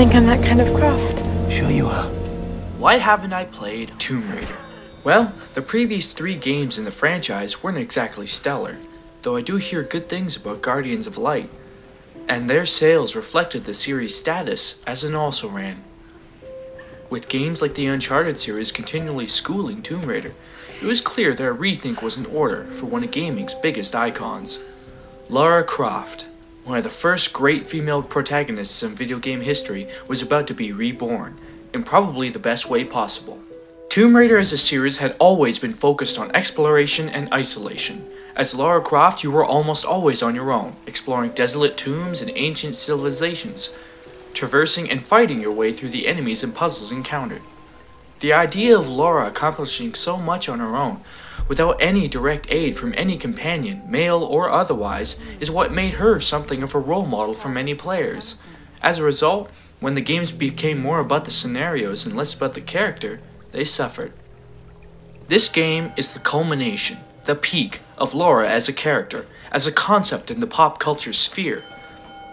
think I'm that kind of craft. Sure you are. Why haven't I played Tomb Raider? Well, the previous 3 games in the franchise weren't exactly stellar, though I do hear good things about Guardians of Light, and their sales reflected the series' status as an also-ran. With games like the Uncharted series continually schooling Tomb Raider, it was clear that a rethink was in order for one of gaming's biggest icons. Lara Croft, one of the first great female protagonists in video game history, was about to be reborn, in probably the best way possible. Tomb Raider as a series had always been focused on exploration and isolation. As Lara Croft, you were almost always on your own, exploring desolate tombs and ancient civilizations, traversing and fighting your way through the enemies and puzzles encountered. The idea of Lara accomplishing so much on her own, without any direct aid from any companion, male or otherwise, is what made her something of a role model for many players. As a result, when the games became more about the scenarios and less about the character, they suffered. This game is the culmination, the peak, of Lara as a character, as a concept in the pop culture sphere.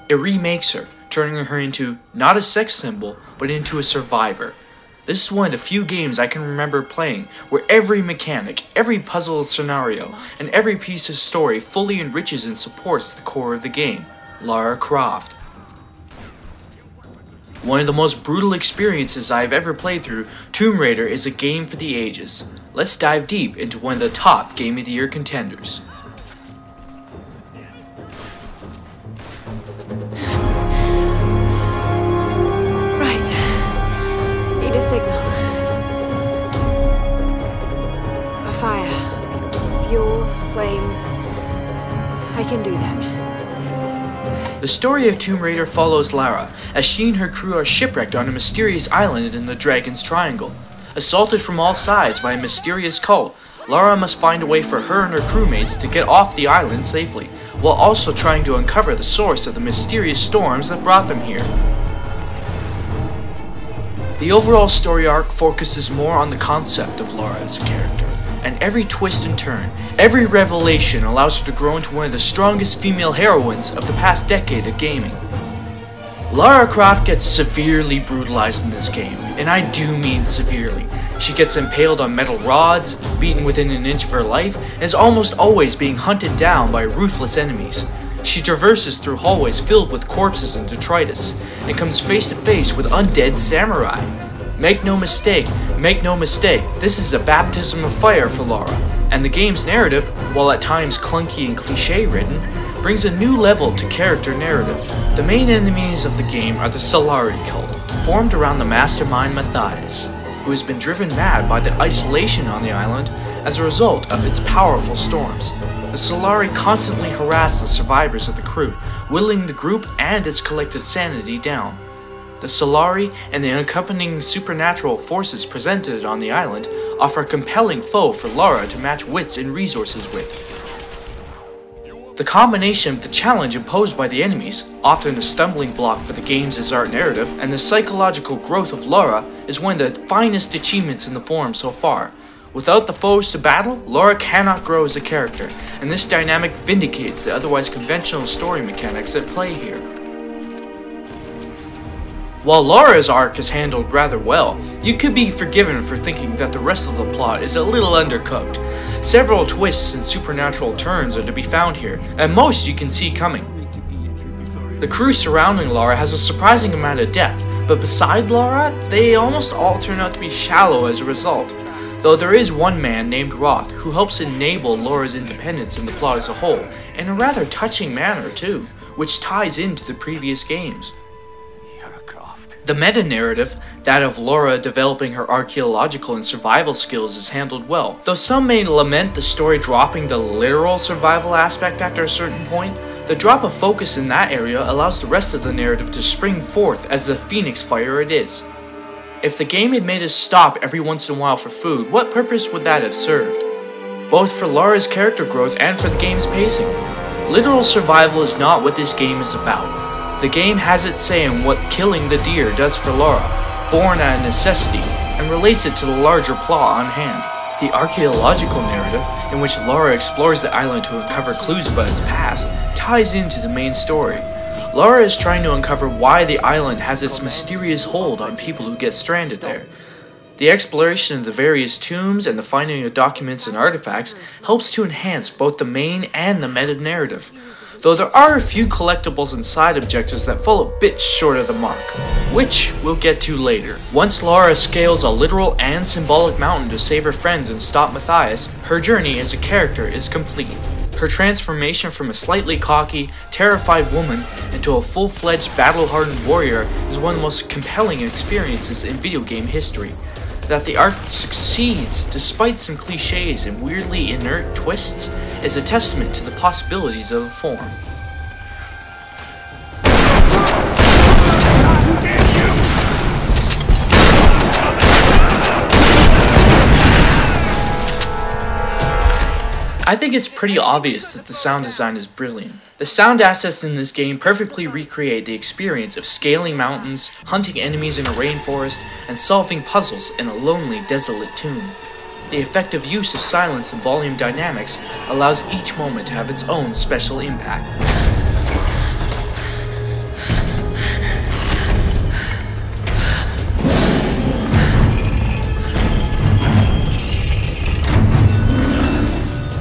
It remakes her, turning her into not a sex symbol, but into a survivor. This is one of the few games I can remember playing where every mechanic, every puzzle scenario, and every piece of story fully enriches and supports the core of the game, Lara Croft. One of the most brutal experiences I have ever played through, Tomb Raider is a game for the ages. Let's dive deep into one of the top Game of the Year contenders. Right. Need a signal. A fire. Fuel, flames. I can do that. The story of Tomb Raider follows Lara, as she and her crew are shipwrecked on a mysterious island in the Dragon's Triangle. Assaulted from all sides by a mysterious cult, Lara must find a way for her and her crewmates to get off the island safely, while also trying to uncover the source of the mysterious storms that brought them here. The overall story arc focuses more on the concept of Lara as a character, and every twist and turn, every revelation allows her to grow into one of the strongest female heroines of the past decade of gaming. Lara Croft gets severely brutalized in this game, and I do mean severely. She gets impaled on metal rods, beaten within an inch of her life, and is almost always being hunted down by ruthless enemies. She traverses through hallways filled with corpses and detritus, and comes face to face with undead samurai. Make no mistake, this is a baptism of fire for Lara, and the game's narrative, while at times clunky and cliché-ridden, brings a new level to character narrative. The main enemies of the game are the Solari cult, formed around the mastermind Matthias, who has been driven mad by the isolation on the island as a result of its powerful storms. The Solari constantly harass the survivors of the crew, whittling the group and its collective sanity down. The Solari and the accompanying supernatural forces presented on the island offer a compelling foe for Lara to match wits and resources with. The combination of the challenge imposed by the enemies, often a stumbling block for the game's art narrative, and the psychological growth of Lara is one of the finest achievements in the form so far. Without the foes to battle, Lara cannot grow as a character, and this dynamic vindicates the otherwise conventional story mechanics at play here. While Lara's arc is handled rather well, you could be forgiven for thinking that the rest of the plot is a little undercooked. Several twists and supernatural turns are to be found here, and most you can see coming. The crew surrounding Lara has a surprising amount of depth, but beside Lara, they almost all turn out to be shallow as a result. Though there is one man named Roth who helps enable Lara's independence in the plot as a whole, in a rather touching manner too, which ties into the previous games. The meta-narrative, that of Lara developing her archaeological and survival skills, is handled well. Though some may lament the story dropping the literal survival aspect after a certain point, the drop of focus in that area allows the rest of the narrative to spring forth as the phoenix fire it is. If the game had made us stop every once in a while for food, what purpose would that have served? Both for Lara's character growth and for the game's pacing. Literal survival is not what this game is about. The game has its say in what killing the deer does for Lara, born out of necessity, and relates it to the larger plot on hand. The archaeological narrative, in which Lara explores the island to uncover clues about its past, ties into the main story. Lara is trying to uncover why the island has its mysterious hold on people who get stranded there. The exploration of the various tombs and the finding of documents and artifacts helps to enhance both the main and the meta-narrative, though there are a few collectibles and side objectives that fall a bit short of the mark, which we'll get to later. Once Lara scales a literal and symbolic mountain to save her friends and stop Matthias, her journey as a character is complete. Her transformation from a slightly cocky, terrified woman into a full-fledged battle-hardened warrior is one of the most compelling experiences in video game history. That the arc succeeds despite some cliches and weirdly inert twists is a testament to the possibilities of the form. I think it's pretty obvious that the sound design is brilliant. The sound assets in this game perfectly recreate the experience of scaling mountains, hunting enemies in a rainforest, and solving puzzles in a lonely, desolate tomb. The effective use of silence and volume dynamics allows each moment to have its own special impact.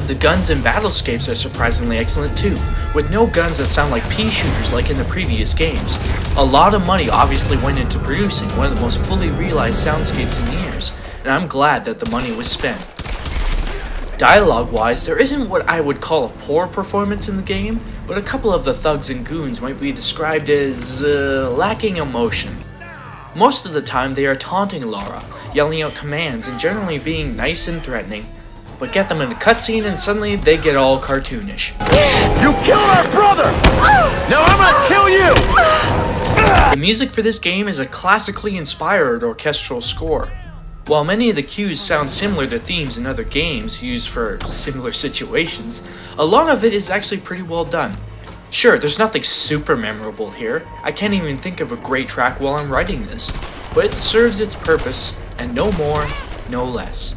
The guns and battlescapes are surprisingly excellent too, with no guns that sound like pea shooters like in the previous games. A lot of money obviously went into producing one of the most fully realized soundscapes in years, and I'm glad that the money was spent. Dialogue-wise, there isn't what I would call a poor performance in the game, but a couple of the thugs and goons might be described as lacking emotion. Most of the time they are taunting Lara, yelling out commands and generally being nice and threatening. But get them in a cutscene and suddenly they get all cartoonish. You killed our brother! Now I'm gonna kill you! The music for this game is a classically inspired orchestral score. While many of the cues sound similar to themes in other games used for similar situations, a lot of it is actually pretty well done. Sure, there's nothing super memorable here. I can't even think of a great track while I'm writing this, but it serves its purpose, and no more, no less.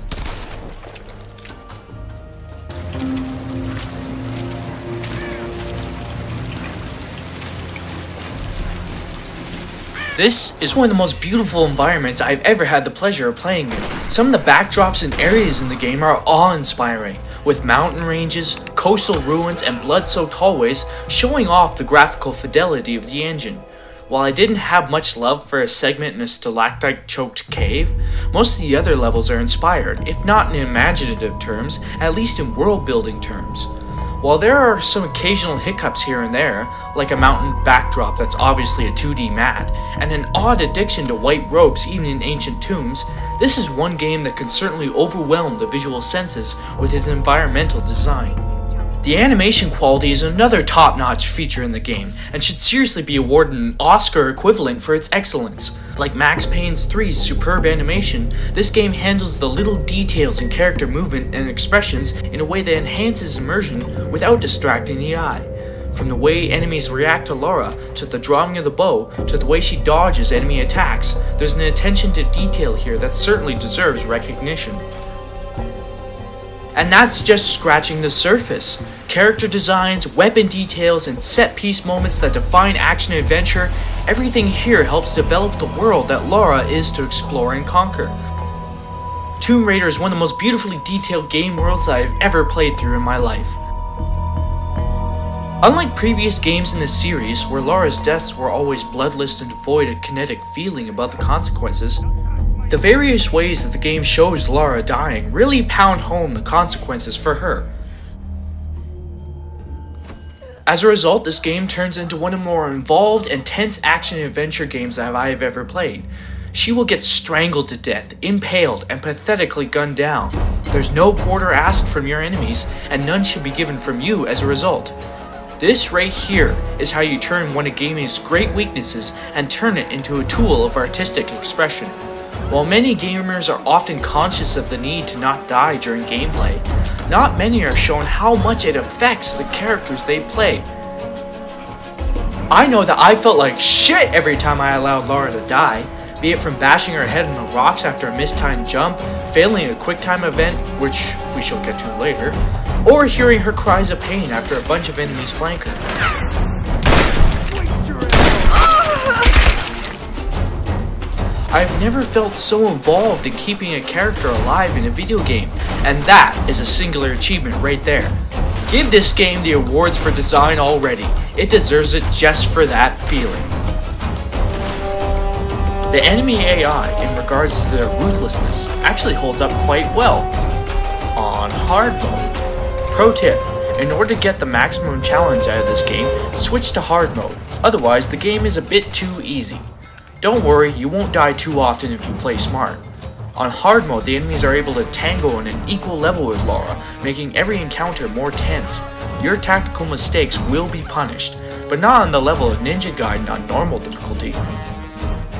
This is one of the most beautiful environments I've ever had the pleasure of playing in. Some of the backdrops and areas in the game are awe-inspiring, with mountain ranges, coastal ruins, and blood-soaked hallways showing off the graphical fidelity of the engine. While I didn't have much love for a segment in a stalactite-choked cave, most of the other levels are inspired, if not in imaginative terms, at least in world-building terms. While there are some occasional hiccups here and there, like a mountain backdrop that's obviously a 2D mat, and an odd addiction to white ropes even in ancient tombs, this is one game that can certainly overwhelm the visual senses with its environmental design. The animation quality is another top-notch feature in the game, and should seriously be awarded an Oscar equivalent for its excellence. Like Max Payne 3's superb animation, this game handles the little details in character movement and expressions in a way that enhances immersion without distracting the eye. From the way enemies react to Lara, to the drawing of the bow, to the way she dodges enemy attacks, there's an attention to detail here that certainly deserves recognition. And that's just scratching the surface. Character designs, weapon details, and set-piece moments that define action and adventure, everything here helps develop the world that Lara is to explore and conquer. Tomb Raider is one of the most beautifully detailed game worlds I have ever played through in my life. Unlike previous games in this series, where Lara's deaths were always bloodless and devoid of kinetic feeling about the consequences, the various ways that the game shows Lara dying really pound home the consequences for her. As a result, this game turns into one of the more involved and tense action and adventure games that I have ever played. She will get strangled to death, impaled, and pathetically gunned down. There's no quarter asked from your enemies, and none should be given from you as a result. This right here is how you turn one of gaming's great weaknesses and turn it into a tool of artistic expression. While many gamers are often conscious of the need to not die during gameplay, not many are shown how much it affects the characters they play. I know that I felt like shit every time I allowed Lara to die, be it from bashing her head into rocks after a mistimed jump, failing a quick time event, which we shall get to later, or hearing her cries of pain after a bunch of enemies flank her. I've never felt so involved in keeping a character alive in a video game, and that is a singular achievement right there. Give this game the awards for design already. It deserves it just for that feeling. The enemy AI, in regards to their ruthlessness, actually holds up quite well on hard mode. Pro tip, in order to get the maximum challenge out of this game, switch to hard mode, otherwise the game is a bit too easy. Don't worry, you won't die too often if you play smart. On hard mode, the enemies are able to tango on an equal level with Lara, making every encounter more tense. Your tactical mistakes will be punished, but not on the level of Ninja Gaiden on normal difficulty.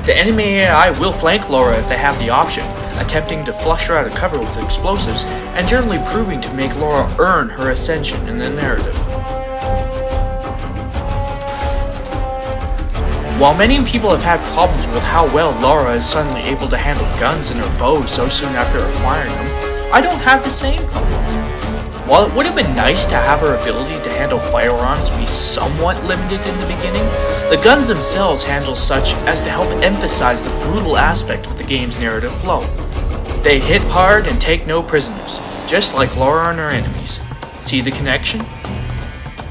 The enemy AI will flank Lara if they have the option, attempting to flush her out of cover with explosives, and generally proving to make Lara earn her ascension in the narrative. While many people have had problems with how well Lara is suddenly able to handle guns and her bow so soon after acquiring them, I don't have the same problem. While it would have been nice to have her ability to handle firearms be somewhat limited in the beginning, the guns themselves handle such as to help emphasize the brutal aspect of the game's narrative flow. They hit hard and take no prisoners, just like Lara and her enemies. See the connection?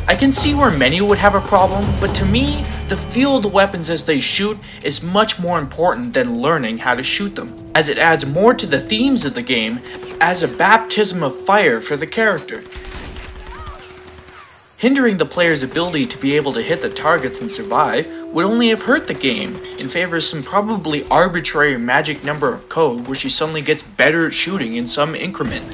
I can see where many would have a problem, but to me, the feel of the weapons as they shoot is much more important than learning how to shoot them, as it adds more to the themes of the game as a baptism of fire for the character. Hindering the player's ability to be able to hit the targets and survive would only have hurt the game in favor of some probably arbitrary magic number of code where she suddenly gets better at shooting in some increment.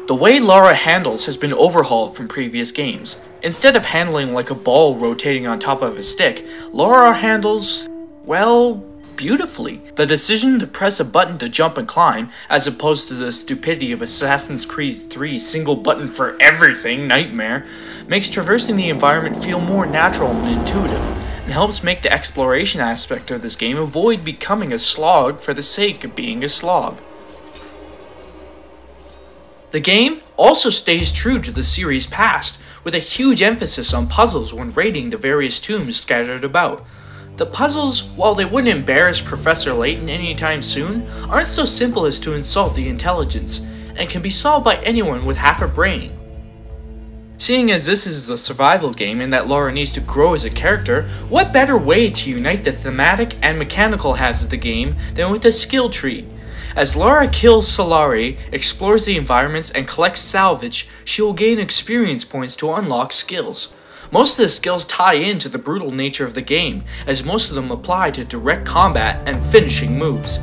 The way Lara handles has been overhauled from previous games. Instead of handling like a ball rotating on top of a stick, Lara handles, well, beautifully. The decision to press a button to jump and climb, as opposed to the stupidity of Assassin's Creed 3's single button for everything nightmare, makes traversing the environment feel more natural and intuitive, and helps make the exploration aspect of this game avoid becoming a slog for the sake of being a slog. The game also stays true to the series' past, with a huge emphasis on puzzles when raiding the various tombs scattered about. The puzzles, while they wouldn't embarrass Professor Layton anytime soon, aren't so simple as to insult the intelligence, and can be solved by anyone with half a brain. Seeing as this is a survival game and that Lara needs to grow as a character, what better way to unite the thematic and mechanical halves of the game than with a skill tree? As Lara kills Solari, explores the environments, and collects salvage, she will gain experience points to unlock skills. Most of the skills tie into the brutal nature of the game, as most of them apply to direct combat and finishing moves.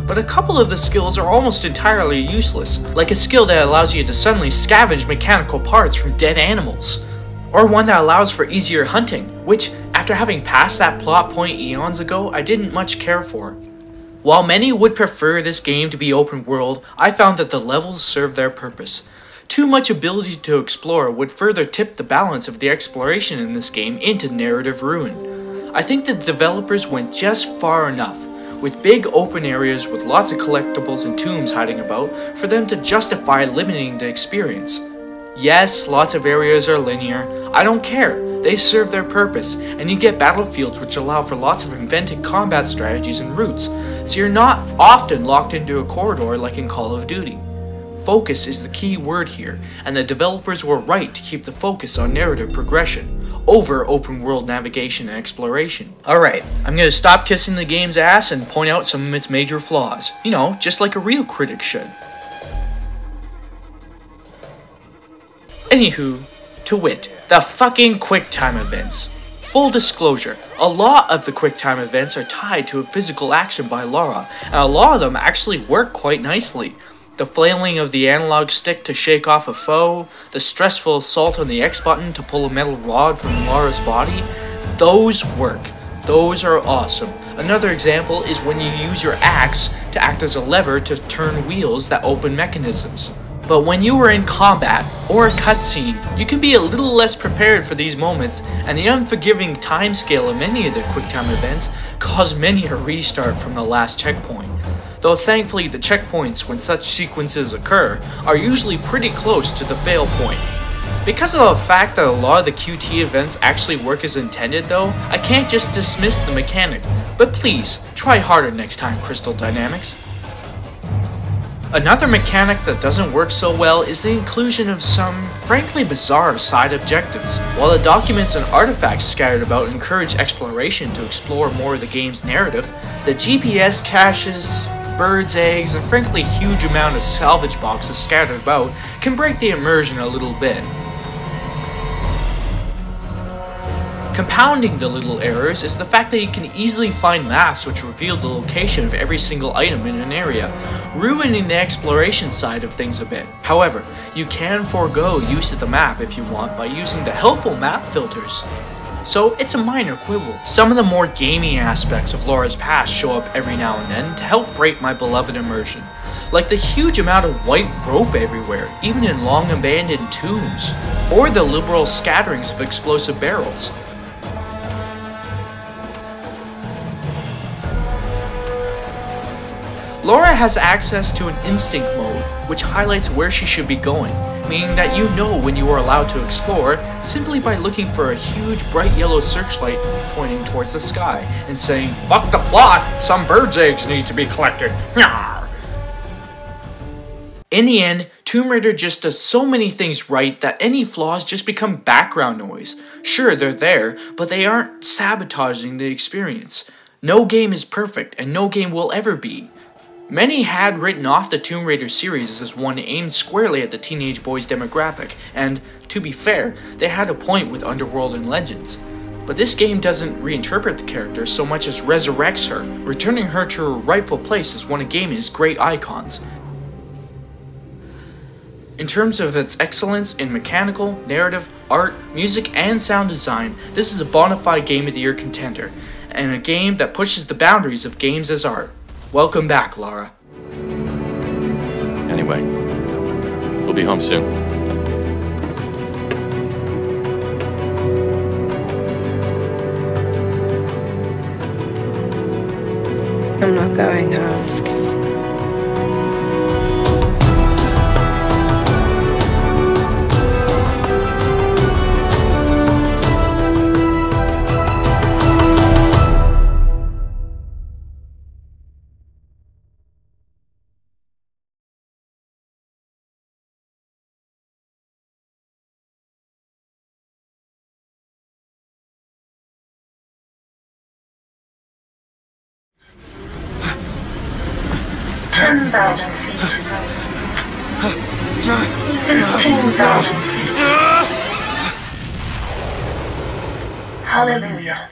But a couple of the skills are almost entirely useless, like a skill that allows you to suddenly scavenge mechanical parts from dead animals. Or one that allows for easier hunting, which, after having passed that plot point eons ago, I didn't much care for. While many would prefer this game to be open world, I found that the levels served their purpose. Too much ability to explore would further tip the balance of the exploration in this game into narrative ruin. I think the developers went just far enough, with big open areas with lots of collectibles and tombs hiding about, for them to justify limiting the experience. Yes, lots of areas are linear, I don't care. They serve their purpose, and you get battlefields which allow for lots of invented combat strategies and routes, so you're not often locked into a corridor like in Call of Duty. Focus is the key word here, and the developers were right to keep the focus on narrative progression, over open world navigation and exploration. Alright, I'm gonna stop kissing the game's ass and point out some of its major flaws. You know, just like a real critic should. Anywho, to wit, the fucking QuickTime events. Full disclosure, a lot of the QuickTime events are tied to a physical action by Lara, and a lot of them actually work quite nicely. The flailing of the analog stick to shake off a foe, the stressful assault on the X button to pull a metal rod from Lara's body, those work. Those are awesome. Another example is when you use your axe to act as a lever to turn wheels that open mechanisms. But when you are in combat, or a cutscene, you can be a little less prepared for these moments, and the unforgiving timescale of many of the QuickTime events cause many a restart from the last checkpoint. Though thankfully the checkpoints when such sequences occur are usually pretty close to the fail point. Because of the fact that a lot of the QT events actually work as intended though, I can't just dismiss the mechanic, but please, try harder next time, Crystal Dynamics. Another mechanic that doesn't work so well is the inclusion of some, frankly bizarre side objectives. While the documents and artifacts scattered about encourage exploration to explore more of the game's narrative, the GPS caches, birds' eggs, and frankly huge amount of salvage boxes scattered about can break the immersion a little bit. Compounding the little errors is the fact that you can easily find maps which reveal the location of every single item in an area, ruining the exploration side of things a bit. However, you can forego use of the map if you want by using the helpful map filters. So it's a minor quibble. Some of the more gaming aspects of Laura's past show up every now and then to help break my beloved immersion, like the huge amount of white rope everywhere, even in long abandoned tombs, or the liberal scatterings of explosive barrels. Laura has access to an instinct mode, which highlights where she should be going, meaning that you know when you are allowed to explore simply by looking for a huge bright yellow searchlight pointing towards the sky and saying, "Fuck the plot, some birds' eggs need to be collected." In the end, Tomb Raider just does so many things right that any flaws just become background noise. Sure, they're there, but they aren't sabotaging the experience. No game is perfect, and no game will ever be. Many had written off the Tomb Raider series as one aimed squarely at the teenage boys demographic, and, to be fair, they had a point with Underworld and Legends. But this game doesn't reinterpret the character so much as resurrects her, returning her to her rightful place as one of gaming's great icons. In terms of its excellence in mechanical, narrative, art, music, and sound design, this is a bona fide Game of the Year contender, and a game that pushes the boundaries of games as art. Welcome back, Lara. Anyway, we'll be home soon. I'm not going home. $10,000 feet. 15,000 feet. Hallelujah.